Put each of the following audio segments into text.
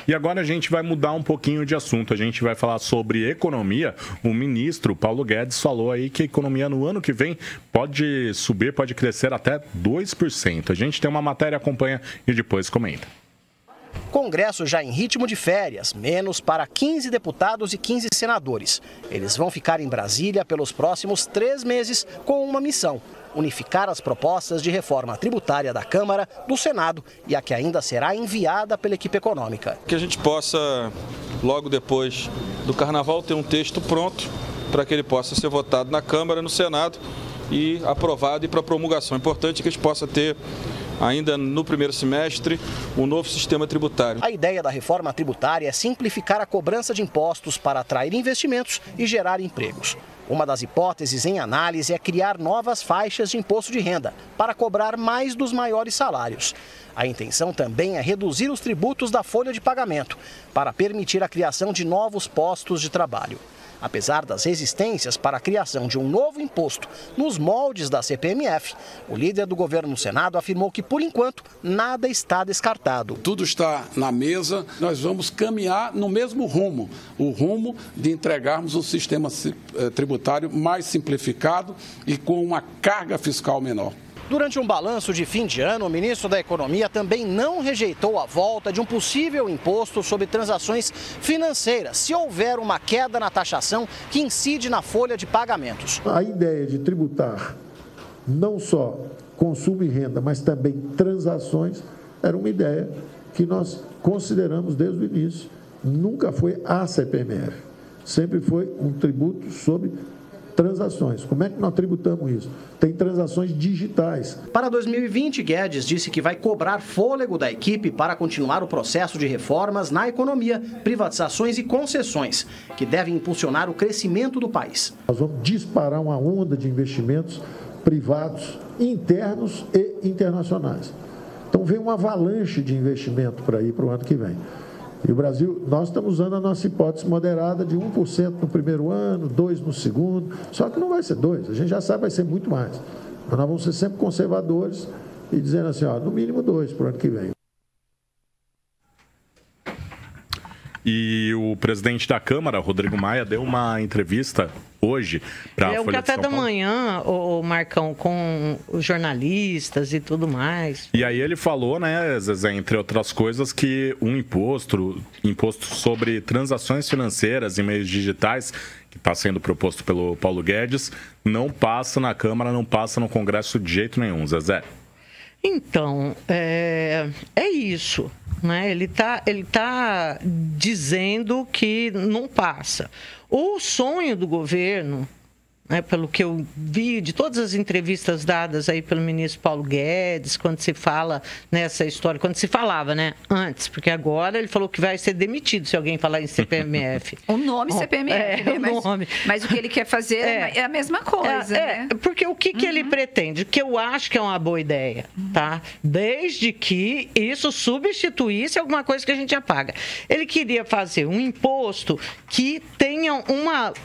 E agora a gente vai mudar um pouquinho de assunto. A gente vai falar sobre economia. O ministro Paulo Guedes falou aí que a economia no ano que vem pode subir, pode crescer até 2%. A gente tem uma matéria, acompanha e depois comenta. Congresso já em ritmo de férias, menos para 15 deputados e 15 senadores. Eles vão ficar em Brasília pelos próximos 3 meses com uma missão: unificar as propostas de reforma tributária da Câmara, do Senado e a que ainda será enviada pela equipe econômica. Que a gente possa, logo depois do Carnaval, ter um texto pronto para que ele possa ser votado na Câmara, no Senado e aprovado e para promulgação. É importante que a gente possa ter ainda no primeiro semestre, um novo sistema tributário. A ideia da reforma tributária é simplificar a cobrança de impostos para atrair investimentos e gerar empregos. Uma das hipóteses em análise é criar novas faixas de imposto de renda para cobrar mais dos maiores salários. A intenção também é reduzir os tributos da folha de pagamento para permitir a criação de novos postos de trabalho. Apesar das resistências para a criação de um novo imposto nos moldes da CPMF, o líder do governo no Senado afirmou que, por enquanto, nada está descartado. Tudo está na mesa, nós vamos caminhar no mesmo rumo, o rumo de entregarmos um sistema tributário mais simplificado e com uma carga fiscal menor. Durante um balanço de fim de ano, o ministro da Economia também não rejeitou a volta de um possível imposto sobre transações financeiras, se houver uma queda na taxação que incide na folha de pagamentos. A ideia de tributar não só consumo e renda, mas também transações, era uma ideia que nós consideramos desde o início. Nunca foi a CPMF, sempre foi um tributo sobre transações. Como é que nós tributamos isso? Tem transações digitais. Para 2020, Guedes disse que vai cobrar fôlego da equipe para continuar o processo de reformas na economia, privatizações e concessões, que devem impulsionar o crescimento do país. Nós vamos disparar uma onda de investimentos privados, internos e internacionais. Então vem uma avalanche de investimento para ir para o ano que vem. E o Brasil, nós estamos usando a nossa hipótese moderada de 1% no primeiro ano, 2% no segundo, só que não vai ser 2%, a gente já sabe que vai ser muito mais. Mas nós vamos ser sempre conservadores e dizendo assim, ó, no mínimo 2% para o ano que vem. E o presidente da Câmara, Rodrigo Maia, deu uma entrevista hoje para a Folha de São Paulo. É o café da manhã, o Marcão, com os jornalistas e tudo mais. E aí ele falou, né, Zezé, entre outras coisas, que um imposto sobre transações financeiras em meios digitais, que está sendo proposto pelo Paulo Guedes, não passa na Câmara, não passa no Congresso de jeito nenhum, Zezé. Então, é isso, né? Ele tá dizendo que não passa. O sonho do governo, né, pelo que eu vi de todas as entrevistas dadas aí pelo ministro Paulo Guedes, quando se fala nessa história, quando se falava, né, antes, porque agora ele falou que vai ser demitido se alguém falar em CPMF. O nome CPMF, né? Mas o que ele quer fazer é a mesma coisa, né? Porque o que ele pretende, que eu acho que é uma boa ideia, tá? Desde que isso substituísse alguma coisa que a gente já paga. Ele queria fazer um imposto que tenha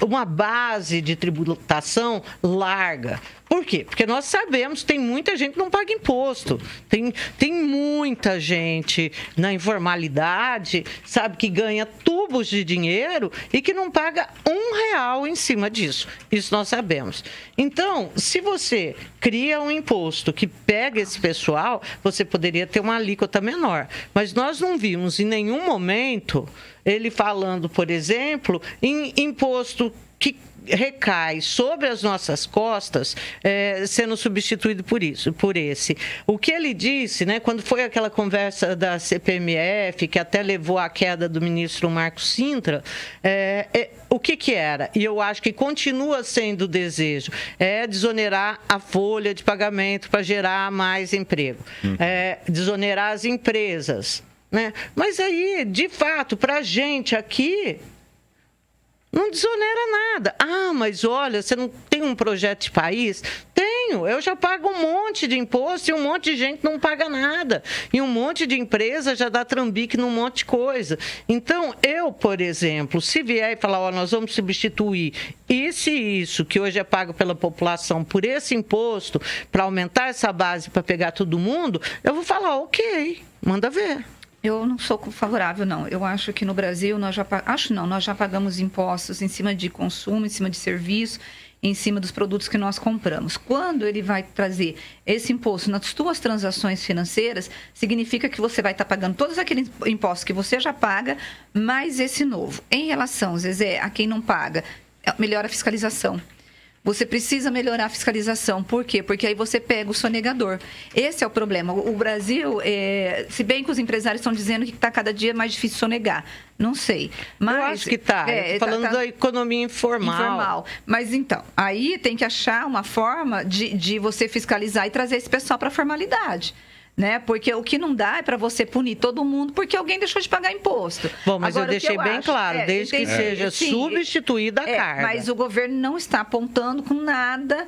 uma base de tributação larga. Por quê? Porque nós sabemos que tem muita gente que não paga imposto. Tem muita gente na informalidade, sabe, que ganha tubos de dinheiro e que não paga R$1 em cima disso. Isso nós sabemos. Então, se você cria um imposto que pega esse pessoal, você poderia ter uma alíquota menor. Mas nós não vimos em nenhum momento ele falando, por exemplo, em imposto que recai sobre as nossas costas, sendo substituído por esse. O que ele disse, né, quando foi aquela conversa da CPMF, que até levou à queda do ministro Marcos Cintra, o que era? E eu acho que continua sendo o desejo, desonerar a folha de pagamento para gerar mais emprego, desonerar as empresas, né? Mas aí, de fato, para a gente aqui, não desonera nada. Ah, mas olha, você não tem um projeto de país? Tenho. Eu já pago um monte de imposto e um monte de gente não paga nada. E um monte de empresa já dá trambique num monte de coisa. Então, eu, por exemplo, se vier e falar, nós vamos substituir isso que hoje é pago pela população por esse imposto, para aumentar essa base para pegar todo mundo, eu vou falar, ok, manda ver. Eu não sou favorável, não. Eu acho que no Brasil nós já pagamos impostos em cima de consumo, em cima de serviço, em cima dos produtos que nós compramos. Quando ele vai trazer esse imposto nas suas transações financeiras, significa que você vai estar pagando todos aqueles impostos que você já paga, mais esse novo. Em relação, Zezé, a quem não paga, melhora a fiscalização. Você precisa melhorar a fiscalização. Por quê? Porque aí você pega o sonegador. Esse é o problema. O Brasil, se bem que os empresários estão dizendo que está cada dia mais difícil sonegar. Não sei. Mas, eu acho que está. Falando da economia informal. Mas então, aí tem que achar uma forma de você fiscalizar e trazer esse pessoal para a formalidade. Né? Porque o que não dá é para você punir todo mundo porque alguém deixou de pagar imposto. Bom, mas agora, eu deixei bem claro, desde que seja substituída a carga. Mas o governo não está apontando com nada,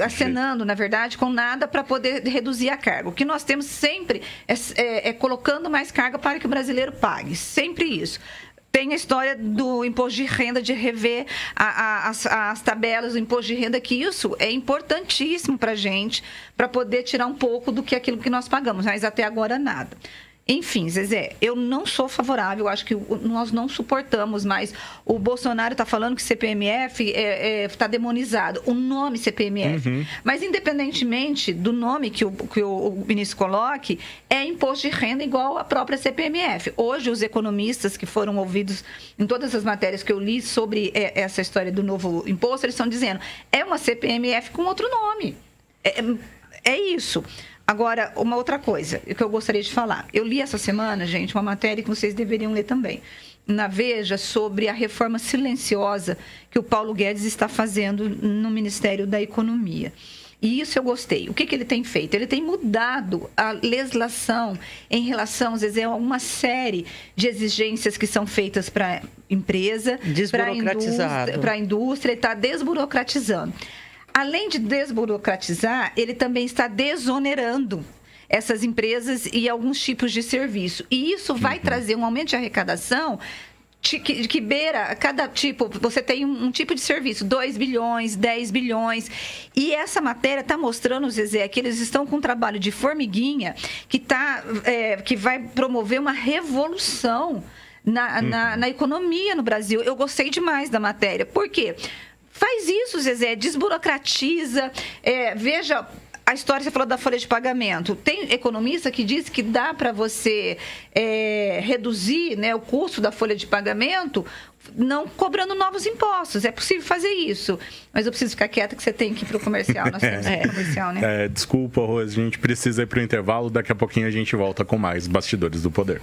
acenando, na verdade, com nada para poder reduzir a carga. O que nós temos sempre é colocando mais carga para que o brasileiro pague. Sempre isso. Tem a história do imposto de renda, de rever as tabelas do imposto de renda, que isso é importantíssimo para a gente, para poder tirar um pouco do que aquilo que nós pagamos, mas até agora nada. Enfim, Zezé, eu não sou favorável, acho que nós não suportamos mais. O Bolsonaro está falando que CPMF está demonizado, o nome CPMF. Mas, independentemente do nome que o ministro coloque, é imposto de renda igual à própria CPMF. Hoje, os economistas que foram ouvidos em todas as matérias que eu li sobre essa história do novo imposto, eles estão dizendo, é uma CPMF com outro nome. É isso. Agora, uma outra coisa que eu gostaria de falar. Eu li essa semana, gente, uma matéria que vocês deveriam ler também, na Veja, sobre a reforma silenciosa que o Paulo Guedes está fazendo no Ministério da Economia. E isso eu gostei. O que ele tem feito? Ele tem mudado a legislação em relação, Zezé, a uma série de exigências que são feitas para a empresa, para a indústria, e está desburocratizando. Além de desburocratizar, ele também está desonerando essas empresas e alguns tipos de serviço. E isso vai trazer um aumento de arrecadação que beira cada tipo. Você tem um tipo de serviço, 2 bilhões, 10 bilhões. E essa matéria está mostrando, Zezé, que eles estão com um trabalho de formiguinha que vai promover uma revolução na economia no Brasil. Eu gostei demais da matéria. Por quê? Faz isso, Zezé, desburocratiza. Veja a história, você falou da folha de pagamento. Tem economista que diz que dá para você reduzir, né, o custo da folha de pagamento não cobrando novos impostos. É possível fazer isso. Mas eu preciso ficar quieta que você tem que ir para o comercial. Nós temos que ir para o comercial, né? Desculpa, Rose, a gente precisa ir para o intervalo. Daqui a pouquinho a gente volta com mais Bastidores do Poder.